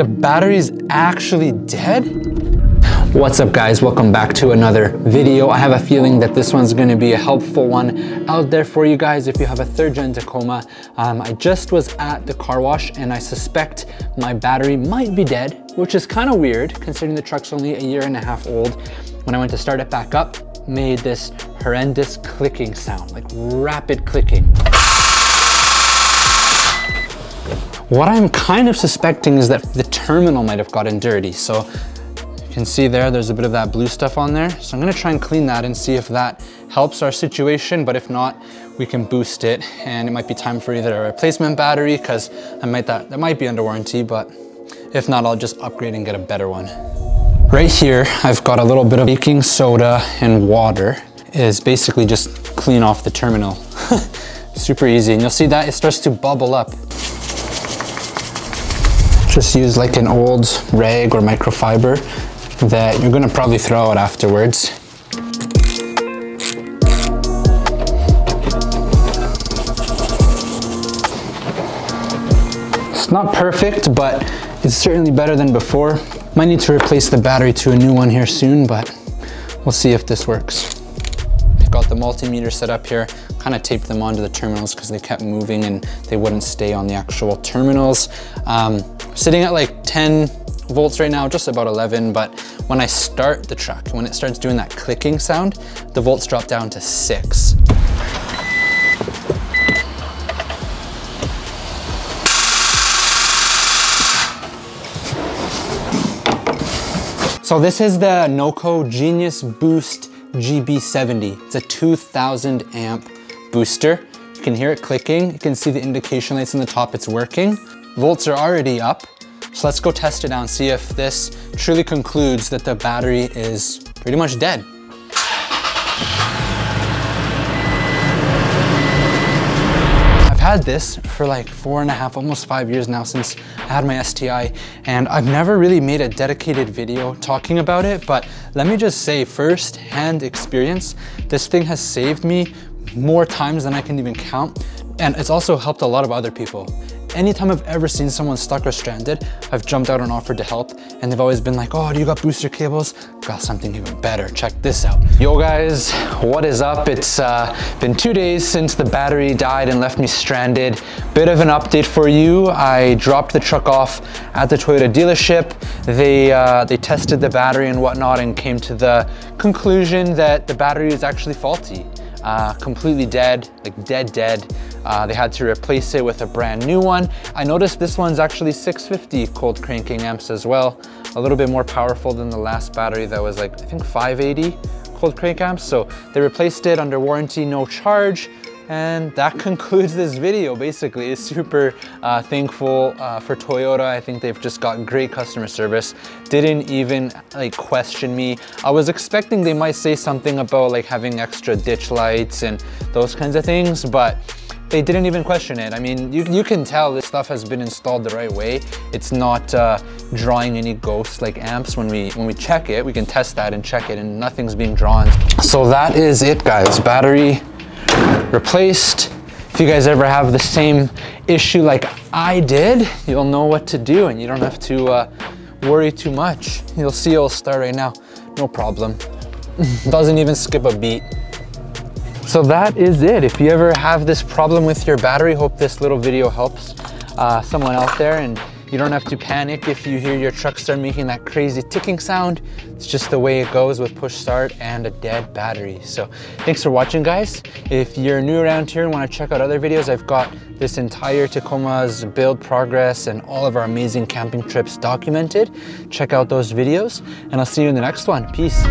The battery's actually dead? What's up guys, welcome back to another video. I have a feeling that this one's gonna be a helpful one out there for you guys if you have a 3rd gen Tacoma. I just was at the car wash and I suspect my battery might be dead, which is kind of weird considering the truck's only 1.5 years old. When I went to start it back up, made this horrendous clicking sound, like rapid clicking. What I'm kind of suspecting is that the terminal might have gotten dirty. So you can see there's a bit of that blue stuff on there. So I'm gonna try and clean that and see if that helps our situation, but if not, we can boost it. And it might be time for either a replacement battery, because that might be under warranty, but if not, I'll just upgrade and get a better one. Right here, I've got a little bit of baking soda and water. Is basically just clean off the terminal. Super easy, and you'll see that it starts to bubble up. Just use like an old rag or microfiber that you're gonna probably throw out afterwards. It's not perfect, but it's certainly better than before. Might need to replace the battery to a new one here soon, but we'll see if this works. Got the multimeter set up here, kind of taped them onto the terminals because they kept moving and they wouldn't stay on the actual terminals. Sitting at like 10 volts right now, just about 11, but when I start the truck, when it starts doing that clicking sound, the volts drop down to 6. So this is the NOCO Genius Boost GB70. It's a 2000 amp booster. You can hear it clicking. You can see the indication lights on the top, it's working. Volts are already up. So let's go test it out and see if this truly concludes that the battery is pretty much dead. I've had this for like 4.5, almost 5 years now since I had my STI, and I've never really made a dedicated video talking about it, but let me just say first-hand experience, this thing has saved me more times than I can even count, and it's also helped a lot of other people. Anytime I've ever seen someone stuck or stranded, I've jumped out and offered to help, and they've always been like, oh, do you got booster cables? Got something even better, check this out. Yo guys, what is up? It's been 2 days since the battery died and left me stranded. Bit of an update for you. I dropped the truck off at the Toyota dealership. They tested the battery and whatnot and came to the conclusion that the battery is actually faulty. Completely dead, like dead. They had to replace it with a brand new one. I noticed this one's actually 650 cold cranking amps as well. A little bit more powerful than the last battery that was like, I think 580 cold crank amps. So they replaced it under warranty, no charge. And that concludes this video. Basically, it's super thankful for Toyota. I think they've just got great customer service. Didn't even like question me. I was expecting they might say something about like having extra ditch lights and those kinds of things, but they didn't even question it. I mean, you can tell this stuff has been installed the right way. It's not drawing any ghosts like amps. When we check it, we can test that and check it, and nothing's being drawn. So that is it, guys. Battery replaced. If you guys ever have the same issue like I did, you'll know what to do and you don't have to worry too much. You'll see it'll start right now, no problem. Doesn't even skip a beat. So that is it. If you ever have this problem with your battery, hope this little video helps someone out there, and you don't have to panic if you hear your truck start making that crazy ticking sound. It's just the way it goes with push start and a dead battery. So thanks for watching, guys. If you're new around here and want to check out other videos, I've got this entire Tacoma's build progress and all of our amazing camping trips documented. Check out those videos, and I'll see you in the next one. Peace.